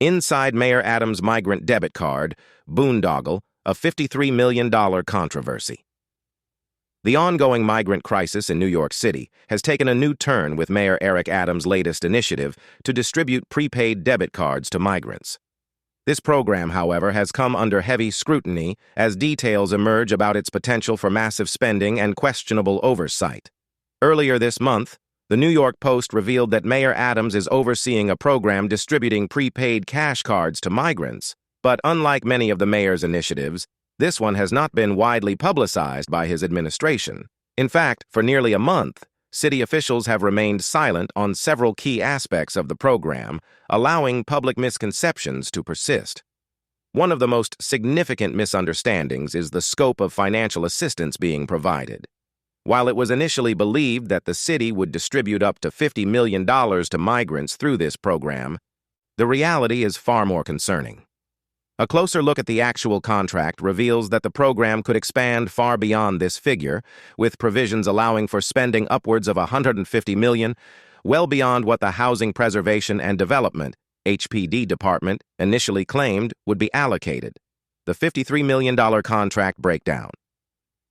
Inside Mayor Adams' Migrant Debit Card, boondoggle, a $53 million controversy. The ongoing migrant crisis in New York City has taken a new turn with Mayor Eric Adams' latest initiative to distribute prepaid debit cards to migrants. This program, however, has come under heavy scrutiny as details emerge about its potential for massive spending and questionable oversight. Earlier this month, the New York Post revealed that Mayor Adams is overseeing a program distributing prepaid cash cards to migrants, but unlike many of the mayor's initiatives, this one has not been widely publicized by his administration. In fact, for nearly a month, city officials have remained silent on several key aspects of the program, allowing public misconceptions to persist. One of the most significant misunderstandings is the scope of financial assistance being provided. While it was initially believed that the city would distribute up to $50 million to migrants through this program, the reality is far more concerning. A closer look at the actual contract reveals that the program could expand far beyond this figure, with provisions allowing for spending upwards of $150 million, well beyond what the Housing Preservation and Development (HPD) department initially claimed would be allocated. The $53 million contract breakdown.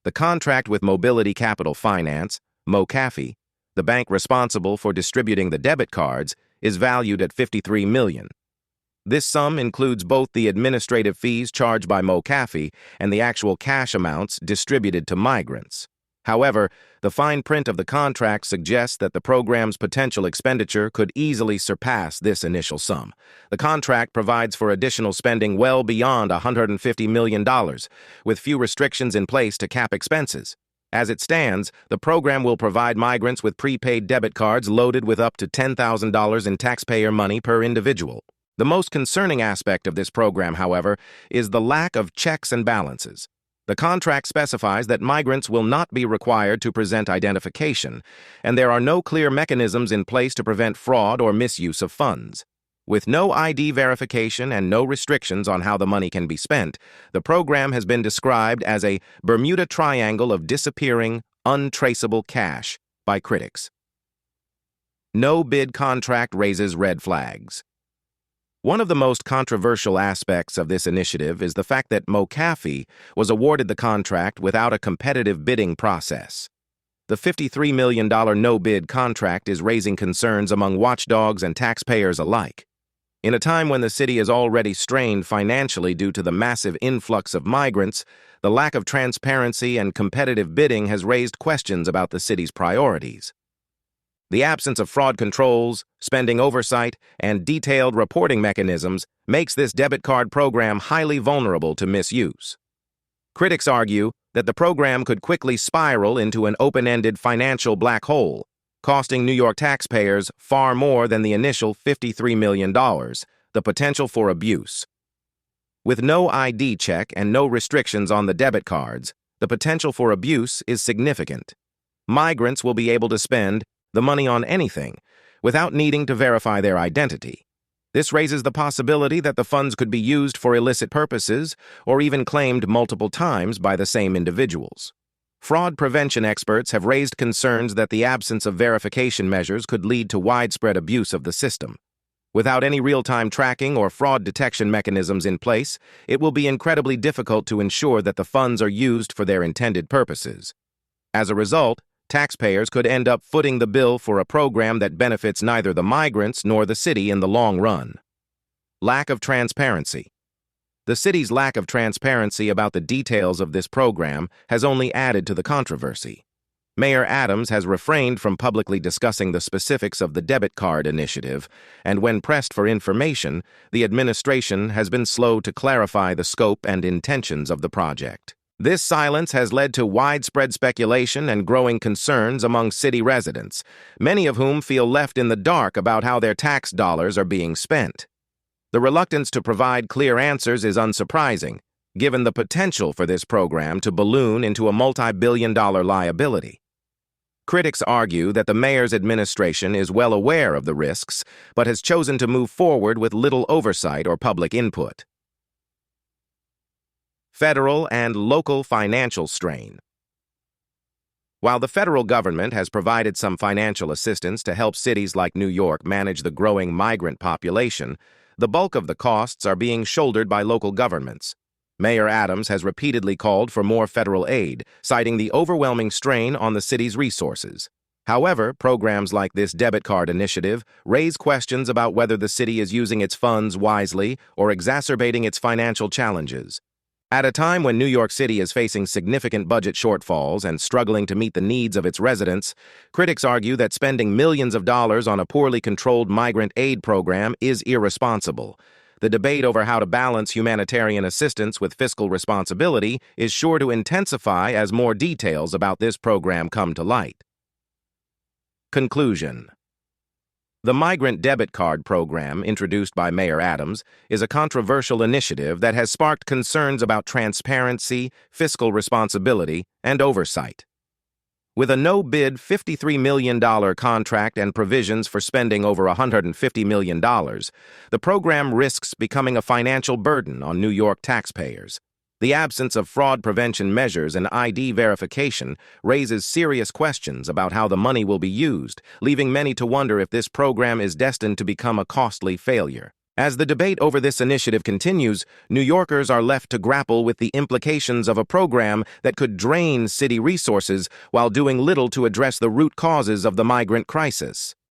The contract with Mobility Capital Finance, MoCaFi, the bank responsible for distributing the debit cards, is valued at $53 million. This sum includes both the administrative fees charged by MoCaFi and the actual cash amounts distributed to migrants. However, the fine print of the contract suggests that the program's potential expenditure could easily surpass this initial sum. The contract provides for additional spending well beyond $150 million, with few restrictions in place to cap expenses. As it stands, the program will provide migrants with prepaid debit cards loaded with up to $10,000 in taxpayer money per individual. The most concerning aspect of this program, however, is the lack of checks and balances. The contract specifies that migrants will not be required to present identification, and there are no clear mechanisms in place to prevent fraud or misuse of funds. With no ID verification and no restrictions on how the money can be spent, the program has been described as a Bermuda Triangle of disappearing, untraceable cash by critics. No bid contract raises red flags. One of the most controversial aspects of this initiative is the fact that MoCaFi was awarded the contract without a competitive bidding process. The $53 million no-bid contract is raising concerns among watchdogs and taxpayers alike. In a time when the city is already strained financially due to the massive influx of migrants, the lack of transparency and competitive bidding has raised questions about the city's priorities. The absence of fraud controls, spending oversight, and detailed reporting mechanisms makes this debit card program highly vulnerable to misuse. Critics argue that the program could quickly spiral into an open-ended financial black hole, costing New York taxpayers far more than the initial $53 million, the potential for abuse. With no ID check and no restrictions on the debit cards, the potential for abuse is significant. Migrants will be able to spend the money on anything without needing to verify their identity. This raises the possibility that the funds could be used for illicit purposes or even claimed multiple times by the same individuals. Fraud prevention experts have raised concerns that the absence of verification measures could lead to widespread abuse of the system. Without any real-time tracking or fraud detection mechanisms in place, it will be incredibly difficult to ensure that the funds are used for their intended purposes. As a result, taxpayers could end up footing the bill for a program that benefits neither the migrants nor the city in the long run. Lack of transparency. The city's lack of transparency about the details of this program has only added to the controversy. Mayor Adams has refrained from publicly discussing the specifics of the debit card initiative, and when pressed for information, the administration has been slow to clarify the scope and intentions of the project. This silence has led to widespread speculation and growing concerns among city residents, many of whom feel left in the dark about how their tax dollars are being spent. The reluctance to provide clear answers is unsurprising, given the potential for this program to balloon into a multi-billion-dollar liability. Critics argue that the mayor's administration is well aware of the risks, but has chosen to move forward with little oversight or public input. Federal and local financial strain. While the federal government has provided some financial assistance to help cities like New York manage the growing migrant population, the bulk of the costs are being shouldered by local governments. Mayor Adams has repeatedly called for more federal aid, citing the overwhelming strain on the city's resources. However, programs like this debit card initiative raise questions about whether the city is using its funds wisely or exacerbating its financial challenges. At a time when New York City is facing significant budget shortfalls and struggling to meet the needs of its residents, critics argue that spending millions of dollars on a poorly controlled migrant aid program is irresponsible. The debate over how to balance humanitarian assistance with fiscal responsibility is sure to intensify as more details about this program come to light. Conclusion. The Migrant Debit Card program, introduced by Mayor Adams, is a controversial initiative that has sparked concerns about transparency, fiscal responsibility, and oversight. With a no-bid $53 million contract and provisions for spending over $150 million, the program risks becoming a financial burden on New York taxpayers. The absence of fraud prevention measures and ID verification raises serious questions about how the money will be used, leaving many to wonder if this program is destined to become a costly failure. As the debate over this initiative continues, New Yorkers are left to grapple with the implications of a program that could drain city resources while doing little to address the root causes of the migrant crisis.